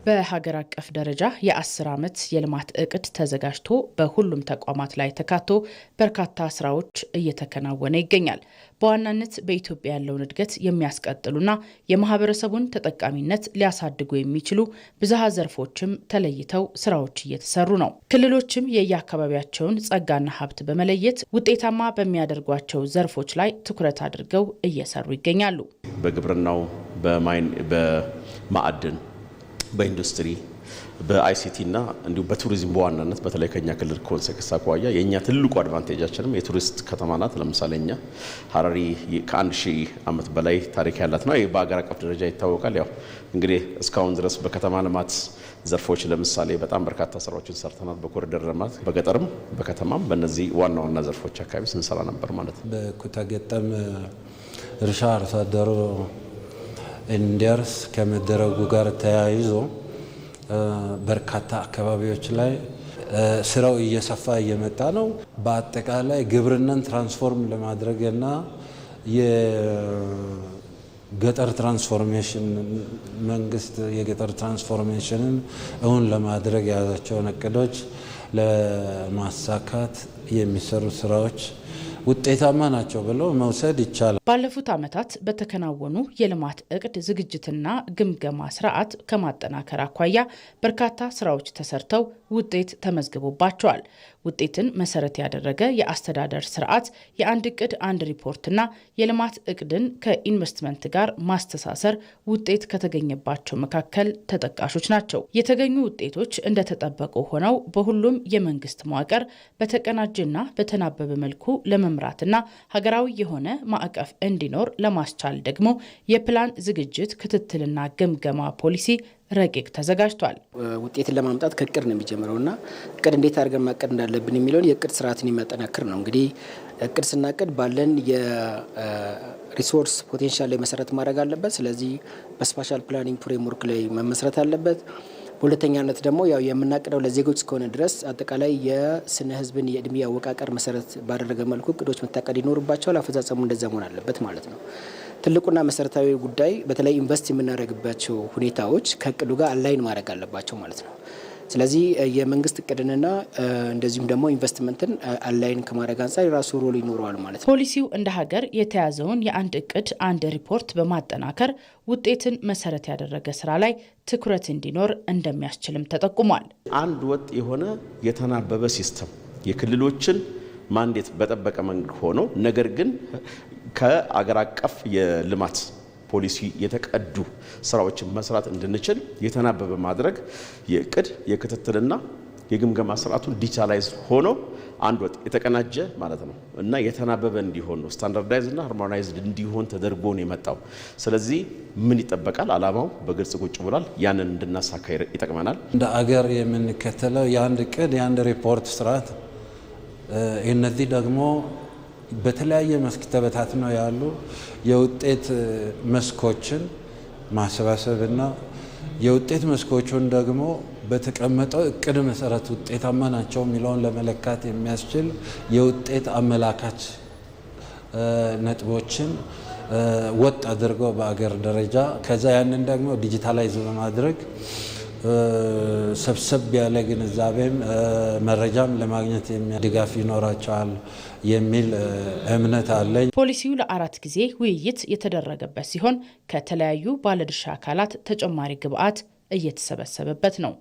በሀገር አቀፍ ደረጃ የ10 ዓመት የልማት እቅድ ተዘጋጅቶ በሁሉም ተቋማት ላይ ተካቶ በርካታ ስራዎች እየተከናወነ ይገኛል። በዋናነት በኢትዮጵያ ያለውን እድገት የሚያስቀጥሉና የማህበረሰቡን ተጠቃሚነት ሊያሳድጉ የሚችሉ ብዝሃ ዘርፎችም ተለይተው ስራዎች እየተሰሩ ነው። ክልሎችም የየአካባቢያቸውን ጸጋና ሀብት በመለየት ውጤታማ በሚያደርጓቸው ዘርፎች ላይ ትኩረት አድርገው እየሰሩ ይገኛሉ። በግብርናው፣ በማዕድን፣ በኢንዱስትሪ፣ በአይሲቲ እና እንዲሁም በቱሪዝም በዋናነት በተለይ ከኛ ክልል ኮንሴክስ አኳያ የኛ ትልቁ አድቫንቴጃችንም የቱሪስት ከተማ ናት። ለምሳሌ እኛ ሀረሪ ከ1000 ዓመት በላይ ታሪክ ያላት ነው። ይህ በአገር አቀፍ ደረጃ ይታወቃል። ያው እንግዲህ እስካሁን ድረስ በከተማ ልማት ዘርፎች ለምሳሌ በጣም በርካታ ስራዎችን ሰርተናል። በኮሪደር ልማት በገጠርም በከተማም በእነዚህ ዋና ዋና ዘርፎች አካባቢ ስንሰራ ነበር ማለት ነው። በኩታ ገጠም እርሻ አርሶ አደሩ እንዲያርስ ከመደረጉ ጋር ተያይዞ በርካታ አካባቢዎች ላይ ስራው እየሰፋ እየመጣ ነው። በአጠቃላይ ግብርናን ትራንስፎርም ለማድረግና የገጠር ትራንስፎርሜሽን መንግስት የገጠር ትራንስፎርሜሽንን እውን ለማድረግ የያዛቸውን እቅዶች ለማሳካት የሚሰሩ ስራዎች ውጤታማ ናቸው ብሎ መውሰድ ይቻላል። ባለፉት ዓመታት በተከናወኑ የልማት እቅድ ዝግጅትና ግምገማ ስርዓት ከማጠናከር አኳያ በርካታ ስራዎች ተሰርተው ውጤት ተመዝግቦባቸዋል። ውጤትን መሰረት ያደረገ የአስተዳደር ስርዓት፣ የአንድ እቅድ አንድ ሪፖርትና የልማት እቅድን ከኢንቨስትመንት ጋር ማስተሳሰር ውጤት ከተገኘባቸው መካከል ተጠቃሾች ናቸው። የተገኙ ውጤቶች እንደተጠበቁ ሆነው በሁሉም የመንግስት መዋቅር በተቀናጀና በተናበበ መልኩ ለመምራትና ሀገራዊ የሆነ ማዕቀፍ እንዲኖር ለማስቻል ደግሞ የፕላን ዝግጅት ክትትልና ግምገማ ፖሊሲ ረቂቅ ተዘጋጅቷል። ውጤትን ለማምጣት ከእቅድ ነው የሚጀምረውና እቅድ እንዴት አድርገን ማቀድ እንዳለብን የሚለውን የእቅድ ስርዓትን የሚያጠናክር ነው። እንግዲህ እቅድ ስናቅድ ባለን የሪሶርስ ፖቴንሻል ላይ መሰረት ማድረግ አለበት። ስለዚህ በስፓሻል ፕላኒንግ ፍሬምወርክ ላይ መመስረት አለበት። በሁለተኛነት ደግሞ ያው የምናቅደው ለዜጎች እስከሆነ ድረስ አጠቃላይ የስነ ህዝብን የእድሜ አወቃቀር መሰረት ባደረገ መልኩ እቅዶች መታቀድ ይኖርባቸዋል። አፈጻጸሙ እንደዛ መሆን አለበት ማለት ነው። ትልቁና መሰረታዊ ጉዳይ በተለይ ኢንቨስት የምናደርግባቸው ሁኔታዎች ከእቅዱ ጋር አላይን ማድረግ አለባቸው ማለት ነው። ስለዚህ የመንግስት እቅድንና እንደዚሁም ደግሞ ኢንቨስትመንትን አላይን ከማድረግ አንጻር የራሱ ሮል ይኖረዋል ማለት ነው። ፖሊሲው እንደ ሀገር የተያዘውን የአንድ እቅድ አንድ ሪፖርት በማጠናከር ውጤትን መሰረት ያደረገ ስራ ላይ ትኩረት እንዲኖር እንደሚያስችልም ተጠቁሟል። አንድ ወጥ የሆነ የተናበበ ሲስተም የክልሎችን ማንዴት በጠበቀ መንገድ ሆኖ ነገር ግን ከአገር አቀፍ የልማት ፖሊሲ የተቀዱ ስራዎችን መስራት እንድንችል የተናበበ ማድረግ የእቅድ የክትትልና የግምገማ ስርዓቱን ዲጂታላይዝ ሆኖ አንድ ወጥ የተቀናጀ ማለት ነው እና የተናበበ እንዲሆን ነው ስታንዳርዳይዝ እና ሃርሞናይዝድ እንዲሆን ተደርጎ ነው የመጣው። ስለዚህ ምን ይጠበቃል? አላማው በግልጽ ቁጭ ብሏል። ያንን እንድናሳካ ይጠቅመናል። እንደ አገር የምንከተለው የአንድ እቅድ የአንድ ሪፖርት ስርዓት እነዚህ ደግሞ በተለያየ መስክ ተበታትነው ያሉ የውጤት መስኮችን ማሰባሰብና የውጤት መስኮቹን ደግሞ በተቀመጠው እቅድ መሰረት ውጤታማ ናቸው የሚለውን ለመለካት የሚያስችል የውጤት አመላካች ነጥቦችን ወጥ አድርገው በአገር ደረጃ ከዛ ያንን ደግሞ ዲጂታላይዝ በማድረግ ሰብሰብ ያለ ግንዛቤም መረጃም ለማግኘት ድጋፍ ይኖራቸዋል የሚል እምነት አለኝ። ፖሊሲው ለ4 ጊዜ ውይይት የተደረገበት ሲሆን ከተለያዩ ባለድርሻ አካላት ተጨማሪ ግብዓት እየተሰበሰበበት ነው።